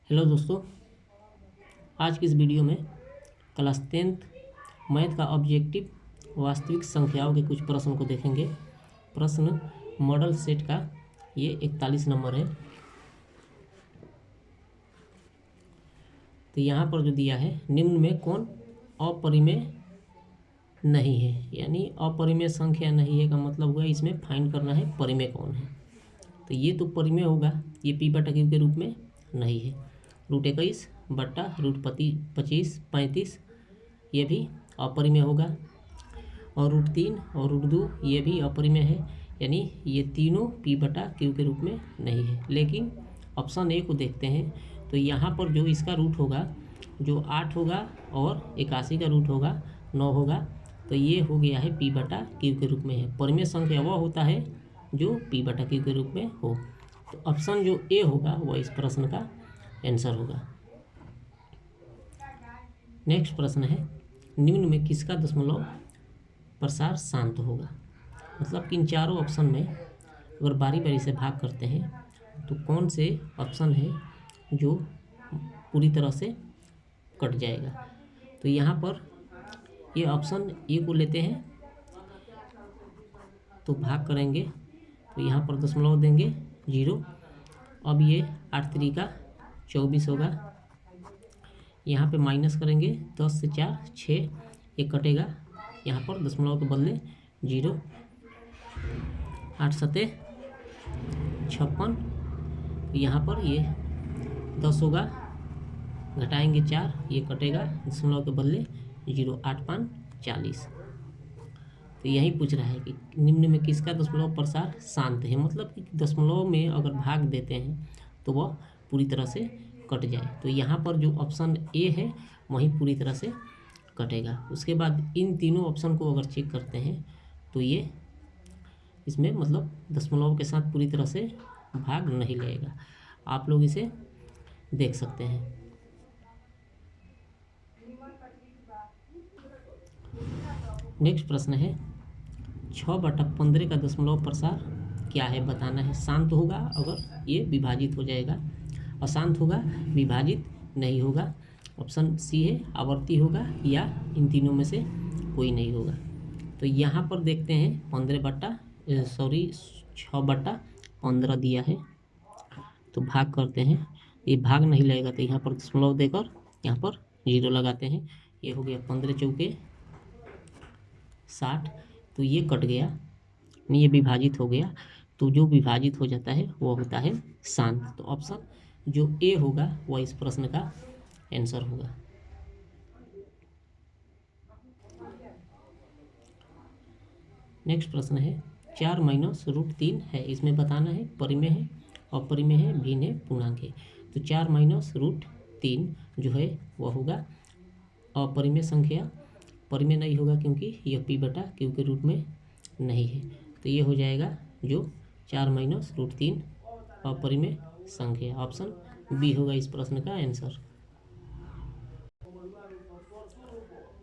Hello दोस्तों, आज की इस वीडियो में क्लास 10th मैथ का ऑब्जेक्टिव वास्तविक संख्याओं के कुछ प्रश्न को देखेंगे। प्रश्न मॉडल सेट का ये 41 नंबर है। तो यहाँ पर जो दिया है, निम्न में कौन अपरिमेय नहीं है, यानी अपरिमेय संख्या नहीं है का मतलब हुआ इसमें फाइंड करना है परिमेय कौन है। तो ये तो परिमेय होगा, ये पी बटा क्यू के रूप में नहीं है। √21 बट्टा √25 35 ये भी अपरिमेय होगा, और √3 और √2 ये भी अपरिमेय है, यानी ये तीनों पी बटा क्यू के रूप में नहीं है। लेकिन ऑप्शन ए को देखते हैं, तो यहाँ पर जो इसका रूट होगा, जो 8 होगा और 81 का रूट होगा 9 होगा, तो ये हो गया है पी बटा क्यू के रूप में है। परिमेय संख्या वह होता है जो पी बटा क्यू के रूप में हो। तो ऑप्शन जो ए होगा वह इस प्रश्न का आंसर होगा। नेक्स्ट प्रश्न है, निम्न में किसका दशमलव प्रसार शांत होगा। मतलब कि इन चारों ऑप्शन में अगर बारी बारी से भाग करते हैं तो कौन से ऑप्शन है जो पूरी तरह से कट जाएगा। तो यहाँ पर ये ऑप्शन ए को लेते हैं, तो भाग करेंगे तो यहाँ पर दशमलव देंगे 0। अब ये 8 3 24 होगा, यहाँ पे माइनस करेंगे 10 से 4 6, ये कटेगा, यहाँ पर दशमलव के बदले 0। 8 7 56, यहाँ पर ये 10 होगा, घटाएंगे 4, ये कटेगा, दशमलव के बदले 0। 8 5 40। तो यही पूछ रहा है कि निम्न में किसका दशमलव प्रसार शांत है। मतलब कि दशमलव में अगर भाग देते हैं तो वह पूरी तरह से कट जाए। तो यहाँ पर जो ऑप्शन ए है वही पूरी तरह से कटेगा। उसके बाद इन तीनों ऑप्शन को अगर चेक करते हैं तो ये इसमें मतलब दशमलव के साथ पूरी तरह से भाग नहीं लेगा। आप लोग इसे देख सकते हैं। नेक्स्ट प्रश्न है, 6/15 का दशमलव प्रसार क्या है बताना है। शांत होगा अगर ये विभाजित हो जाएगा, अशांत होगा विभाजित नहीं होगा। ऑप्शन सी है आवर्ती होगा, या इन तीनों में से कोई नहीं होगा। तो यहाँ पर देखते हैं 6/15 दिया है, तो भाग करते हैं। ये भाग नहीं लगेगा तो यहाँ पर दशमलव देकर यहाँ पर 0 लगाते हैं। ये हो गया 15 चौके 60, तो ये कट गया, ये विभाजित हो गया। तो जो विभाजित हो जाता है वो होता है शांत। तो ऑप्शन जो ए होगा वह इस प्रश्न का आंसर होगा। नेक्स्ट प्रश्न है, 4 - √3 है, इसमें बताना है परिमेय है, अपरिमेय है, भिन्न है, पूर्णांक है। तो 4 - √3 जो है वह होगा अपरिमेय संख्या। परिमेय नहीं होगा क्योंकि यह पी बटा क्यू के रूप में नहीं है। तो ये हो जाएगा जो 4 - √3 अपरिमेय संख्या। ऑप्शन बी होगा इस प्रश्न का आंसर।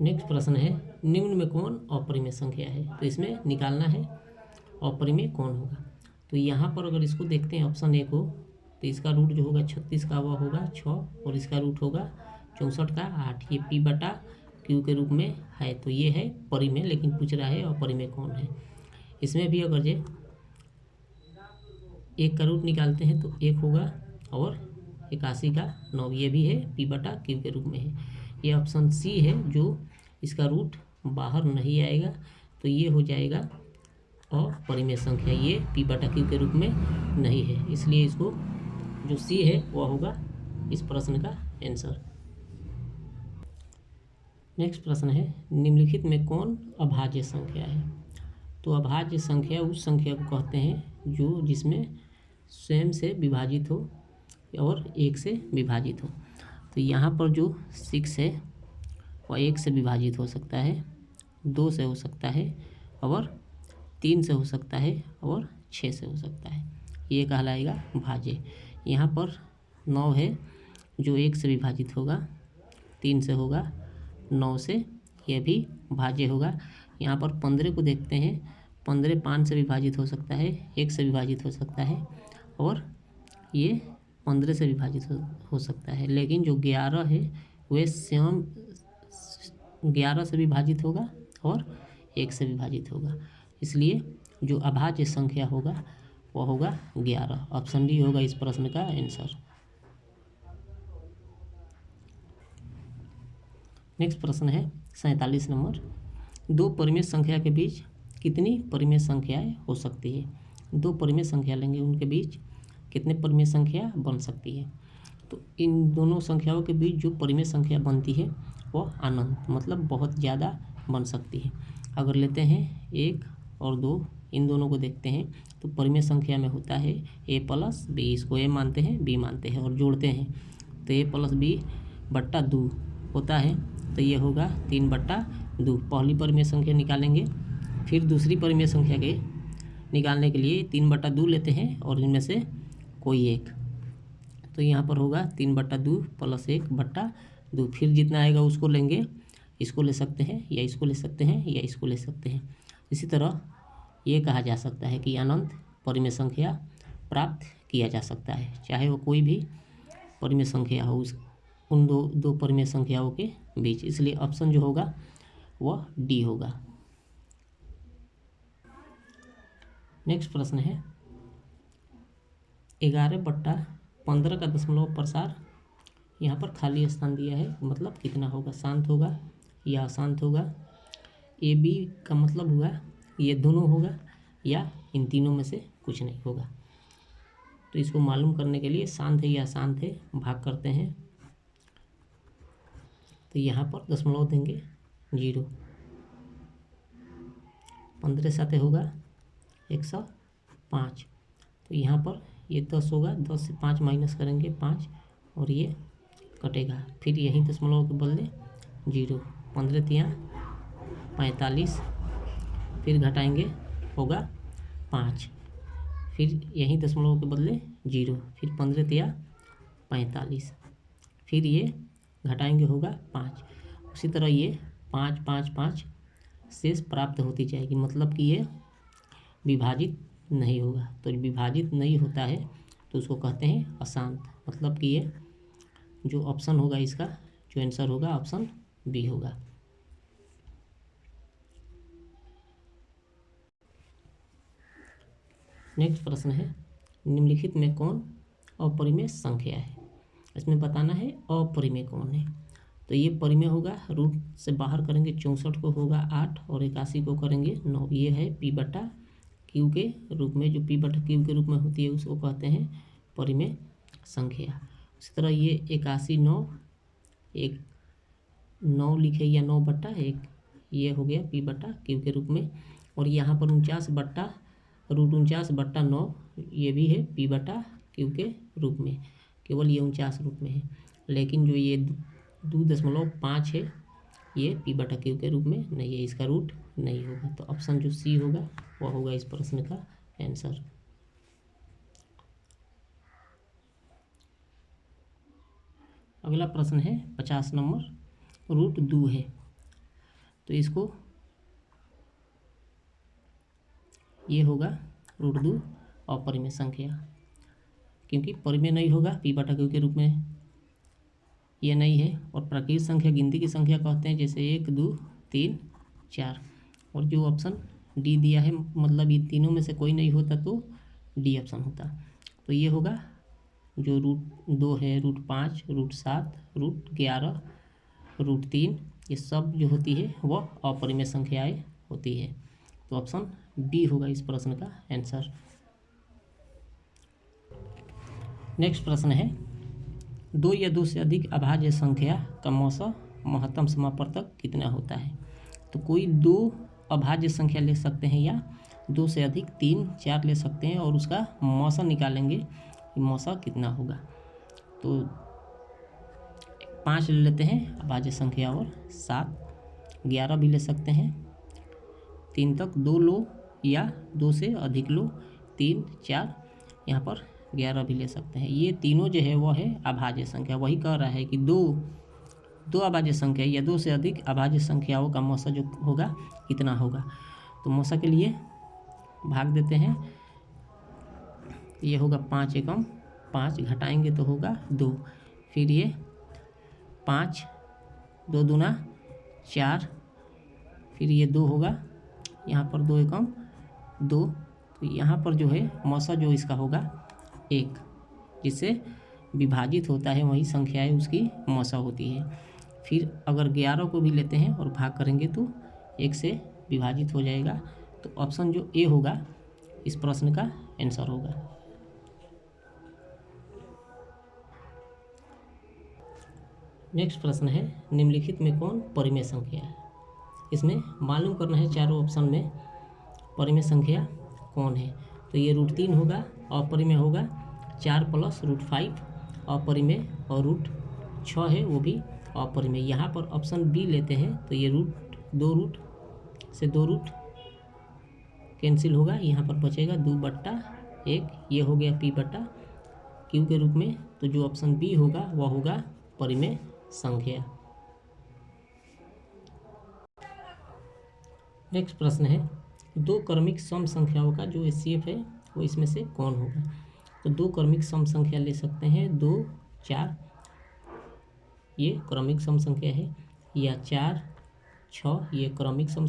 नेक्स्ट प्रश्न है, निम्न में कौन अपरिमेय संख्या है। तो इसमें निकालना है अपरिमेय कौन होगा। तो यहाँ पर अगर इसको देखते हैं ऑप्शन ए को, तो इसका रूट जो होगा 36 का वह होगा 6, और इसका रूट होगा 64 का 8। ये पी बटा क्यू के रूप में है, तो ये है परिमेय। लेकिन पूछ रहा है अपरिमेय कौन है। इसमें भी अगर जे 1 का रूट निकालते हैं तो 1 होगा, और 81 का 9, ये भी है पी बटा क्यू के रूप में है। ये ऑप्शन सी है जो इसका रूट बाहर नहीं आएगा, तो ये हो जाएगा अपरिमेय संख्या। ये पी बटा क्यू के रूप में नहीं है, इसलिए इसको जो सी है वह होगा इस प्रश्न का आंसर। नेक्स्ट प्रश्न है, निम्नलिखित में कौन अभाज्य संख्या है। तो अभाज्य संख्या उस संख्या को कहते हैं जो जिसमें स्वयं से विभाजित हो और 1 से विभाजित हो। तो यहाँ पर जो 6 है वह 1 से विभाजित हो सकता है, 2 से हो सकता है, और 3 से हो सकता है, और 6 से हो सकता है। ये कहलाएगा भाज्य। यहाँ पर 9 है जो 1 से विभाजित होगा, 3 से होगा, 9 से, यह भी भाज्य होगा। यहाँ पर 15 को देखते हैं, 15 5 से विभाजित हो सकता है, 1 से विभाजित हो सकता है, और ये 15 से विभाजित हो सकता है, लेकिन जो 11 है वह स्वयं 11 से विभाजित होगा और 1 से विभाजित होगा। इसलिए जो अभाज्य संख्या होगा वह होगा 11। ऑप्शन डी होगा इस प्रश्न का आंसर। नेक्स्ट प्रश्न है 47 नंबर। दो परिमेय संख्या के बीच कितनी परिमेय संख्याएं हो सकती है? दो परिमेय संख्या लेंगे, उनके बीच कितने परिमेय संख्या बन सकती है? तो इन दोनों संख्याओं के बीच जो परिमेय संख्या बनती है वह अनंत मतलब बहुत ज़्यादा बन सकती है। अगर लेते हैं 1 और 2, इन दोनों को देखते हैं तो परिमेय संख्या में होता है a प्लस बी, इसको a मानते हैं b मानते हैं और जोड़ते हैं तो a प्लस बी बट्टा 2 होता है, तो ये होगा 3/2। पहली परिमेय संख्या निकालेंगे, फिर दूसरी परिमेय संख्या के निकालने के लिए 3/2 लेते हैं और इनमें से कोई एक, तो यहाँ पर होगा 3/2 प्लस 1/2। फिर जितना आएगा उसको लेंगे, इसको ले सकते हैं या इसको ले सकते हैं या इसको ले सकते हैं। इसी तरह ये कहा जा सकता है कि अनंत परिमेय संख्या प्राप्त किया जा सकता है, चाहे वो कोई भी परिमेय संख्या हो उन दो परिमेय संख्याओं के बीच। इसलिए ऑप्शन जो होगा वह डी होगा। नेक्स्ट प्रश्न है 11/15 का दशमलव प्रसार यहाँ पर खाली स्थान दिया है, मतलब कितना होगा? शांत होगा या अशांत होगा? ए बी का मतलब हुआ ये दोनों होगा या इन तीनों में से कुछ नहीं होगा। तो इसको मालूम करने के लिए शांत है या अशांत है भाग करते हैं, तो यहाँ पर दशमलव देंगे 0। 15 साथ होगा 105, तो यहाँ पर ये 10 होगा, 10 से 5 माइनस करेंगे 5 और ये कटेगा, फिर यही दशमलव के बदले 0। 15 तियाँ 45, फिर घटाएंगे होगा 5, फिर यही दशमलव के बदले 0, फिर 15 तियाँ 45, फिर ये घटाएंगे होगा 5। उसी तरह ये 5 5 5 शेष प्राप्त होती जाएगी, मतलब कि ये विभाजित नहीं होगा। तो विभाजित नहीं होता है तो उसको कहते हैं अशांत, मतलब कि ये जो ऑप्शन होगा इसका जो आंसर होगा ऑप्शन बी होगा। नेक्स्ट प्रश्न है निम्नलिखित में कौन अपरिमेय संख्या है? इसमें बताना है अपरिमेय कौन है। तो ये परिमेय होगा, रूट से बाहर करेंगे 64 को होगा 8 और 81 को करेंगे 9। ये है p/q के रूप में, जो p/q के रूप में होती है उसको कहते हैं परिमेय संख्या। उसी तरह ये 81 9 एक 9 लिखे या 9/1, ये हो गया p/q के रूप में। और यहाँ पर 49/√49/9 ये भी है p/q के रूप में, केवल ये 49 रूप में है। लेकिन जो ये 2.5 है ये p/q के रूप में नहीं है, इसका रूट नहीं होगा। तो ऑप्शन जो सी होगा वह होगा इस प्रश्न का आंसर। अगला प्रश्न है 50 नंबर। √2 है, तो इसको ये होगा √2 अपरिमेय संख्या, क्योंकि परिमेय नहीं होगा p/q के रूप में ये नहीं है। और प्राकृतिक संख्या गिनती की संख्या कहते हैं, जैसे 1 2 3 4। और जो ऑप्शन डी दिया है मतलब ये तीनों में से कोई नहीं होता तो डी ऑप्शन होता। तो ये होगा जो √2 है, √5 √7 √11 √3 ये सब जो होती है वह अपरिमेय संख्याएं होती है। तो ऑप्शन बी होगा इस प्रश्न का आंसर। नेक्स्ट प्रश्न है 2 या 2 से अधिक अभाज्य संख्या का महत्तम समापवर्तक कितना होता है? तो कोई 2 अभाज्य संख्या ले सकते हैं या 2 से अधिक 3 4 ले सकते हैं और उसका मौसा निकालेंगे कि मौसा कितना होगा। तो 5 ले लेते हैं अभाज्य संख्या और 7, 11 भी ले सकते हैं, 3 तक 2 लो या 2 से अधिक लो, 3 4, यहाँ पर 11 भी ले सकते हैं। ये तीनों जो है वह है अभाज्य संख्या। वही कह रहा है कि दो अभाज्य संख्या या 2 से अधिक अभाज्य संख्याओं का मौसा जो होगा कितना होगा। तो मौसा के लिए भाग देते हैं, ये होगा 5 एकम 5 घटाएंगे तो होगा 2, फिर ये 5, 2 दूना 4, फिर ये 2 होगा, यहाँ पर 2 एकम 2, तो यहाँ पर जो है मौसा जो इसका होगा 1, जिससे विभाजित होता है वही संख्याएं उसकी मौसा होती है। फिर अगर 11 को भी लेते हैं और भाग करेंगे तो 1 से विभाजित हो जाएगा, तो ऑप्शन जो ए होगा इस प्रश्न का आंसर होगा। नेक्स्ट प्रश्न है, निम्नलिखित में कौन परिमेय संख्या है। इसमें मालूम करना है चारों ऑप्शन में परिमेय संख्या कौन है। तो ये √3 होगा, अपरिमेय होगा, 4 + √5 अपरिमेय, और √6 है वो भी अपरिमेय। यहाँ पर ऑप्शन बी लेते हैं तो ये दो रूट से 2 रूट कैंसिल होगा, यहाँ पर बचेगा 2/1, ये हो गया p/q के रूप में। तो जो ऑप्शन बी होगा वह होगा परिमेय संख्या। नेक्स्ट प्रश्न है, 2 क्रमिक सम संख्याओं का जो HCF है वो इसमें से कौन होगा। तो 2 क्रमिक सम संख्या ले सकते हैं, 2, 4 ये क्रमिक सम संख्या है, या 4, 6 ये क्रमिक सम